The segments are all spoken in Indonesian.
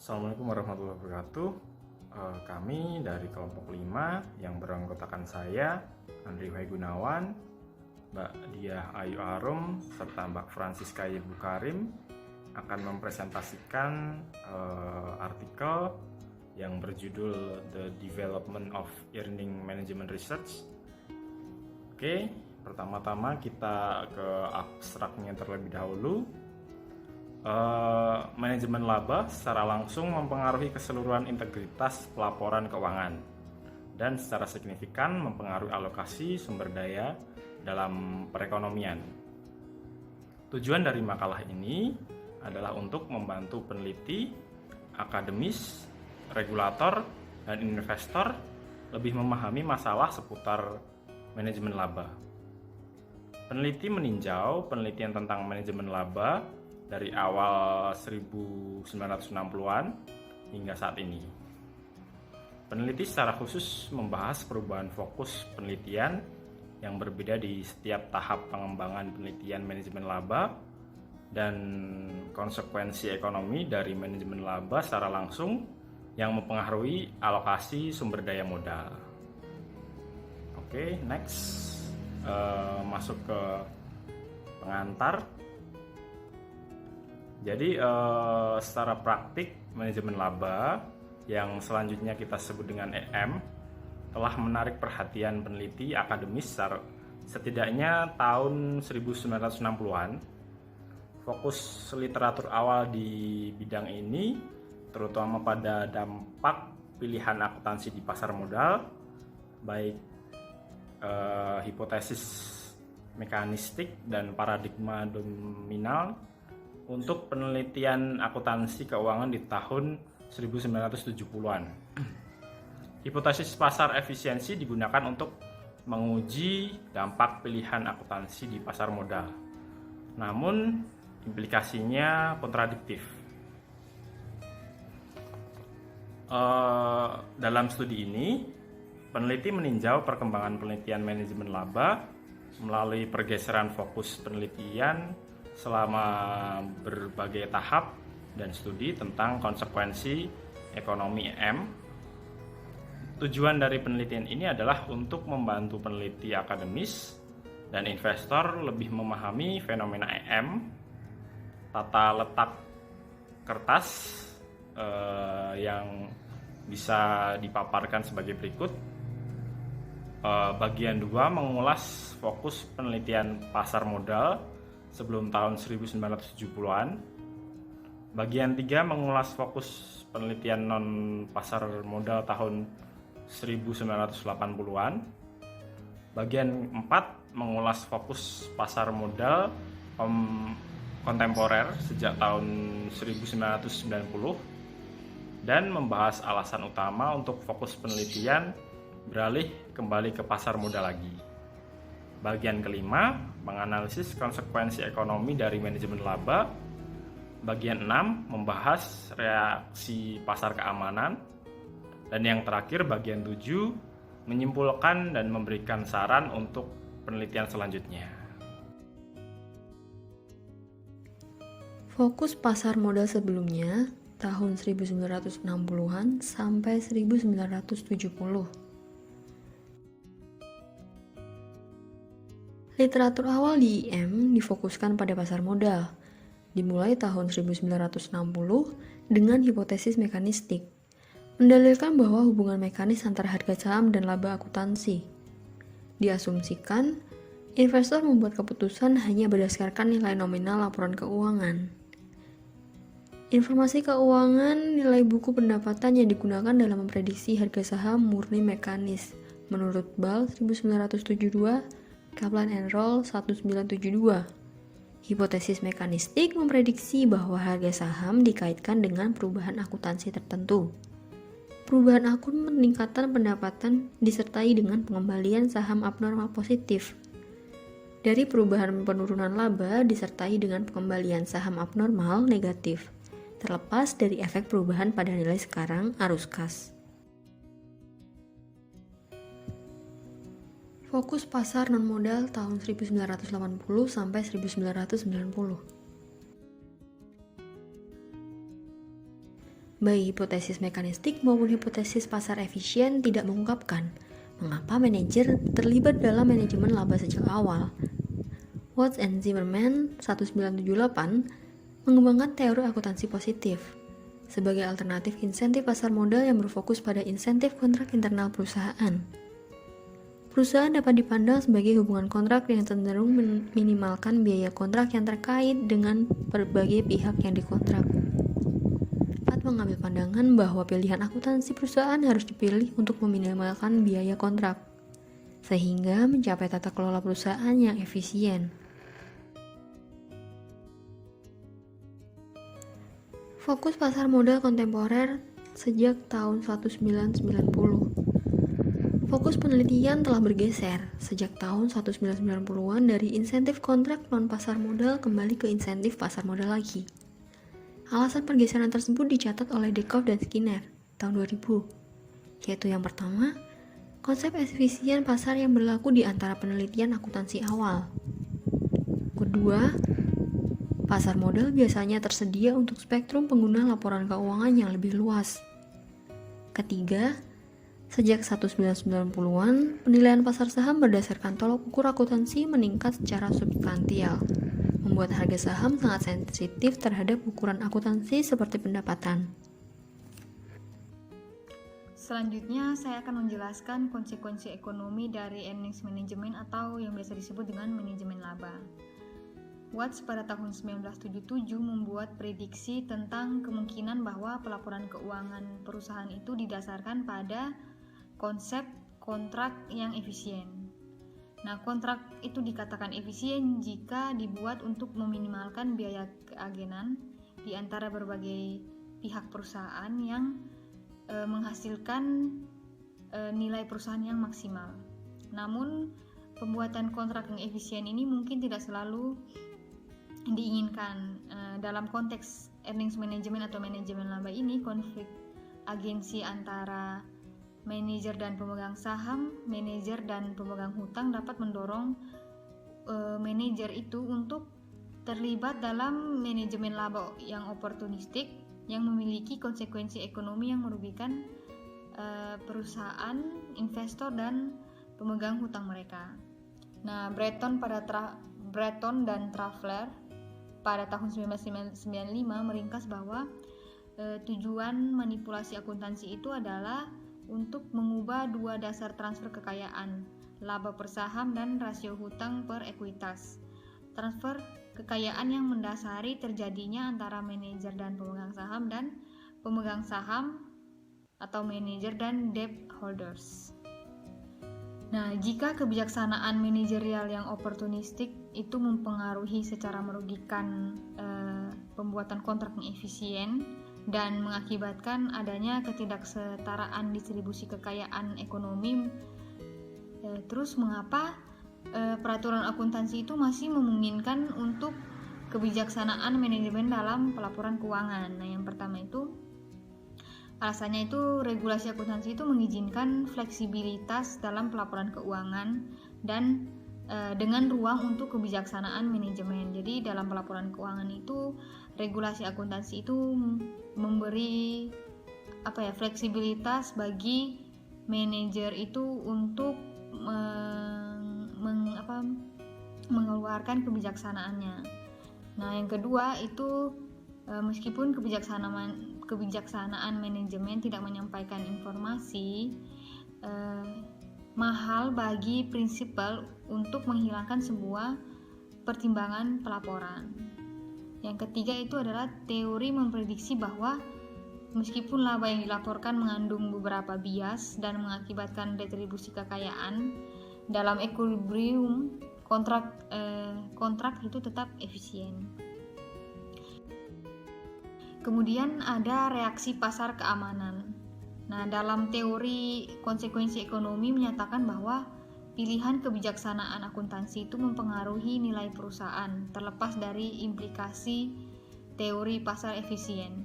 Assalamualaikum warahmatullahi wabarakatuh. Kami dari kelompok 5 yang beranggotakan saya, Andri Wahyu Gunawan, Mbak Diah Ayu Arum, serta Mbak Francisca Yebu Karim akan mempresentasikan artikel yang berjudul The Development of Earning Management Research. Oke, pertama-tama kita ke abstraknya terlebih dahulu. Manajemen laba secara langsung mempengaruhi keseluruhan integritas pelaporan keuangan dan secara signifikan mempengaruhi alokasi sumber daya dalam perekonomian. Tujuan dari makalah ini adalah untuk membantu peneliti, akademis, regulator, dan investor lebih memahami masalah seputar manajemen laba. Peneliti meninjau penelitian tentang manajemen laba dari awal 1960-an hingga saat ini. Peneliti secara khusus membahas perubahan fokus penelitian yang berbeda di setiap tahap pengembangan penelitian manajemen laba dan konsekuensi ekonomi dari manajemen laba secara langsung yang mempengaruhi alokasi sumber daya modal. Oke, next. Masuk ke pengantar. Jadi secara praktik manajemen laba yang selanjutnya kita sebut dengan EM telah menarik perhatian peneliti akademis setidaknya tahun 1960-an. Fokus literatur awal di bidang ini terutama pada dampak pilihan akuntansi di pasar modal, baik hipotesis mekanistik dan paradigma dominal untuk penelitian akuntansi keuangan di tahun 1970-an. Hipotesis pasar efisiensi digunakan untuk menguji dampak pilihan akuntansi di pasar modal. Namun, implikasinya kontradiktif. Dalam studi ini, peneliti meninjau perkembangan penelitian manajemen laba melalui pergeseran fokus penelitian selama berbagai tahap dan studi tentang konsekuensi ekonomi EM. Tujuan dari penelitian ini adalah untuk membantu peneliti akademis dan investor lebih memahami fenomena EM, tata letak kertas yang bisa dipaparkan sebagai berikut. Bagian 2 mengulas fokus penelitian pasar modal sebelum tahun 1970-an. Bagian 3 mengulas fokus penelitian non-pasar modal tahun 1980-an. Bagian 4 mengulas fokus pasar modal kontemporer sejak tahun 1990 dan membahas alasan utama untuk fokus penelitian beralih kembali ke pasar modal lagi. Bagian kelima, menganalisis konsekuensi ekonomi dari manajemen laba. Bagian 6, membahas reaksi pasar keamanan. Dan yang terakhir, bagian 7, menyimpulkan dan memberikan saran untuk penelitian selanjutnya. Fokus pasar modal sebelumnya, tahun 1960-an sampai 1970. Literatur awal di IM difokuskan pada pasar modal, dimulai tahun 1960 dengan hipotesis mekanistik, mendalilkan bahwa hubungan mekanis antara harga saham dan laba akuntansi. Diasumsikan, investor membuat keputusan hanya berdasarkan nilai nominal laporan keuangan. Informasi keuangan nilai buku pendapatan yang digunakan dalam memprediksi harga saham murni mekanis, menurut Ball 1972, Kaplan and Roll 1972. Hipotesis mekanistik memprediksi bahwa harga saham dikaitkan dengan perubahan akuntansi tertentu. Perubahan akun peningkatan pendapatan disertai dengan pengembalian saham abnormal positif. Dari perubahan penurunan laba disertai dengan pengembalian saham abnormal negatif, terlepas dari efek perubahan pada nilai sekarang arus kas. Fokus pasar non-modal tahun 1980 sampai 1990. Baik hipotesis mekanistik maupun hipotesis pasar efisien tidak mengungkapkan mengapa manajer terlibat dalam manajemen laba sejak awal. Watts and Zimmerman 1978 mengembangkan teori akuntansi positif sebagai alternatif insentif pasar modal yang berfokus pada insentif kontrak internal perusahaan. Perusahaan dapat dipandang sebagai hubungan kontrak yang cenderung meminimalkan biaya kontrak yang terkait dengan berbagai pihak yang dikontrak. Pat mengambil pandangan bahwa pilihan akuntansi perusahaan harus dipilih untuk meminimalkan biaya kontrak, sehingga mencapai tata kelola perusahaan yang efisien. Fokus pasar modal kontemporer sejak tahun 1990. Fokus penelitian telah bergeser sejak tahun 1990-an dari insentif kontrak non-pasar modal kembali ke insentif pasar modal lagi. Alasan pergeseran tersebut dicatat oleh Dekoff dan Skinner tahun 2000, yaitu yang pertama, konsep efisien pasar yang berlaku di antara penelitian akuntansi awal. Kedua, pasar modal biasanya tersedia untuk spektrum pengguna laporan keuangan yang lebih luas. Ketiga, sejak 1990-an, penilaian pasar saham berdasarkan tolok ukur akuntansi meningkat secara substansial, membuat harga saham sangat sensitif terhadap ukuran akuntansi seperti pendapatan. Selanjutnya, saya akan menjelaskan konsekuensi ekonomi dari earnings management atau yang biasa disebut dengan manajemen laba. Watts pada tahun 1977 membuat prediksi tentang kemungkinan bahwa pelaporan keuangan perusahaan itu didasarkan pada konsep kontrak yang efisien. Nah, kontrak itu dikatakan efisien jika dibuat untuk meminimalkan biaya keagenan di antara berbagai pihak perusahaan yang menghasilkan nilai perusahaan yang maksimal. Namun, pembuatan kontrak yang efisien ini mungkin tidak selalu diinginkan. Dalam konteks earnings management atau manajemen laba ini, konflik agensi antara manajer dan pemegang saham, manajer dan pemegang hutang dapat mendorong manajer itu untuk terlibat dalam manajemen laba yang oportunistik yang memiliki konsekuensi ekonomi yang merugikan perusahaan, investor dan pemegang hutang mereka. Nah, Breton dan Traveler pada tahun 1995 meringkas bahwa tujuan manipulasi akuntansi itu adalah untuk mengubah dua dasar transfer kekayaan, laba per saham dan rasio hutang per ekuitas. Transfer kekayaan yang mendasari terjadinya antara manajer dan pemegang saham atau manajer dan debt holders. Nah, jika kebijaksanaan manajerial yang oportunistik itu mempengaruhi secara merugikan pembuatan kontrak yang efisien dan mengakibatkan adanya ketidaksetaraan distribusi kekayaan ekonomi, terus mengapa peraturan akuntansi itu masih memungkinkan untuk kebijaksanaan manajemen dalam pelaporan keuangan? Nah, yang pertama itu alasannya itu regulasi akuntansi itu mengizinkan fleksibilitas dalam pelaporan keuangan dan dengan ruang untuk kebijaksanaan manajemen. Jadi dalam pelaporan keuangan itu regulasi akuntansi itu memberi fleksibilitas bagi manajer itu untuk mengeluarkan kebijaksanaannya. Nah, yang kedua itu meskipun kebijaksanaan manajemen tidak menyampaikan informasi, mahal bagi prinsipal untuk menghilangkan sebuah pertimbangan pelaporan. Yang ketiga itu adalah teori memprediksi bahwa meskipun laba yang dilaporkan mengandung beberapa bias dan mengakibatkan retribusi kekayaan, dalam equilibrium kontrak itu tetap efisien. Kemudian ada reaksi pasar keamanan. Nah, dalam teori konsekuensi ekonomi menyatakan bahwa pilihan kebijaksanaan akuntansi itu mempengaruhi nilai perusahaan, terlepas dari implikasi teori pasar efisien.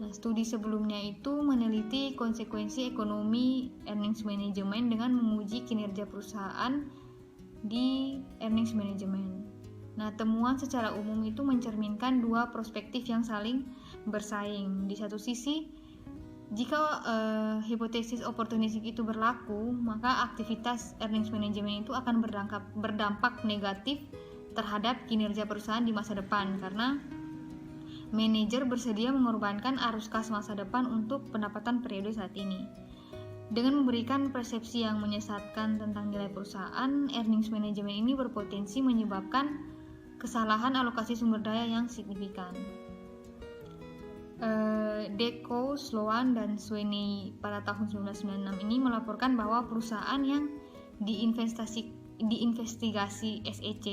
Nah, studi sebelumnya itu meneliti konsekuensi ekonomi earnings management dengan menguji kinerja perusahaan di earnings management. Nah, temuan secara umum itu mencerminkan dua perspektif yang saling bersaing. Di satu sisi, Jika hipotesis opportunistik itu berlaku, maka aktivitas earnings management itu akan berdampak negatif terhadap kinerja perusahaan di masa depan, karena manajer bersedia mengorbankan arus kas masa depan untuk pendapatan periode saat ini. Dengan memberikan persepsi yang menyesatkan tentang nilai perusahaan, earnings management ini berpotensi menyebabkan kesalahan alokasi sumber daya yang signifikan. Deco, Sloan, dan Sweeney pada tahun 1996 ini melaporkan bahwa perusahaan yang diinvestigasi SEC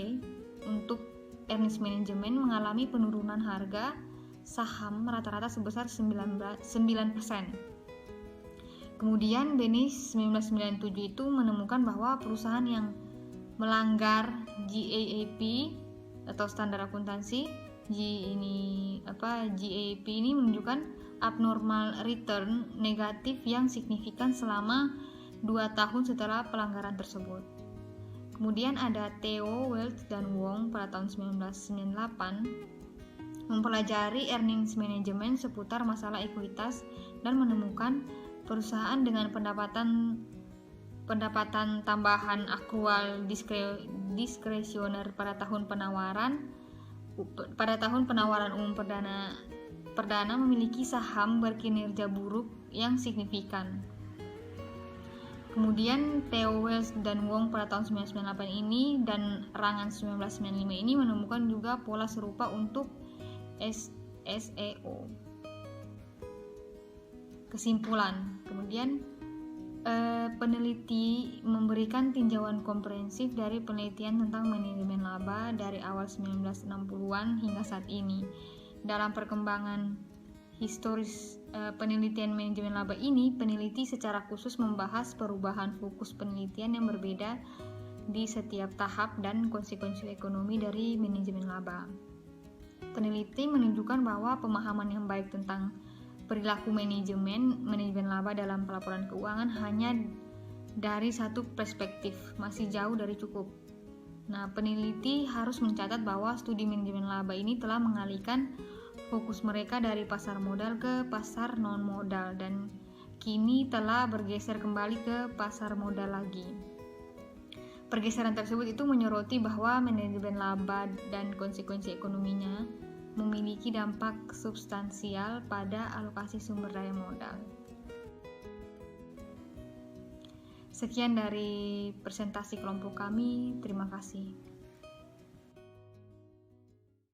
untuk earnings management mengalami penurunan harga saham rata-rata sebesar 9%. Kemudian Benis 1997 itu menemukan bahwa perusahaan yang melanggar GAAP atau standar akuntansi GAAP ini menunjukkan abnormal return negatif yang signifikan selama 2 tahun setelah pelanggaran tersebut. Kemudian ada Theo, Welch, dan Wong pada tahun 1998 mempelajari earnings management seputar masalah ekuitas dan menemukan perusahaan dengan pendapatan tambahan akrual diskresioner pada tahun penawaran umum perdana memiliki saham berkinerja buruk yang signifikan. Kemudian Theo, Welch, dan Wong pada tahun 1998 ini dan Rangan 1995 ini menemukan juga pola serupa untuk SEO. Kesimpulan, kemudian peneliti memberikan tinjauan komprehensif dari penelitian tentang manajemen laba dari awal 1960-an hingga saat ini. Dalam perkembangan historis penelitian manajemen laba ini, peneliti secara khusus membahas perubahan fokus penelitian yang berbeda di setiap tahap dan konsekuensi ekonomi dari manajemen laba. Peneliti menunjukkan bahwa pemahaman yang baik tentang perilaku manajemen laba dalam pelaporan keuangan hanya dari satu perspektif, masih jauh dari cukup. Nah, peneliti harus mencatat bahwa studi manajemen laba ini telah mengalihkan fokus mereka dari pasar modal ke pasar non-modal dan kini telah bergeser kembali ke pasar modal lagi. Pergeseran tersebut itu menyoroti bahwa manajemen laba dan konsekuensi ekonominya memiliki dampak substansial pada alokasi sumber daya modal. Sekian dari presentasi kelompok kami, terima kasih.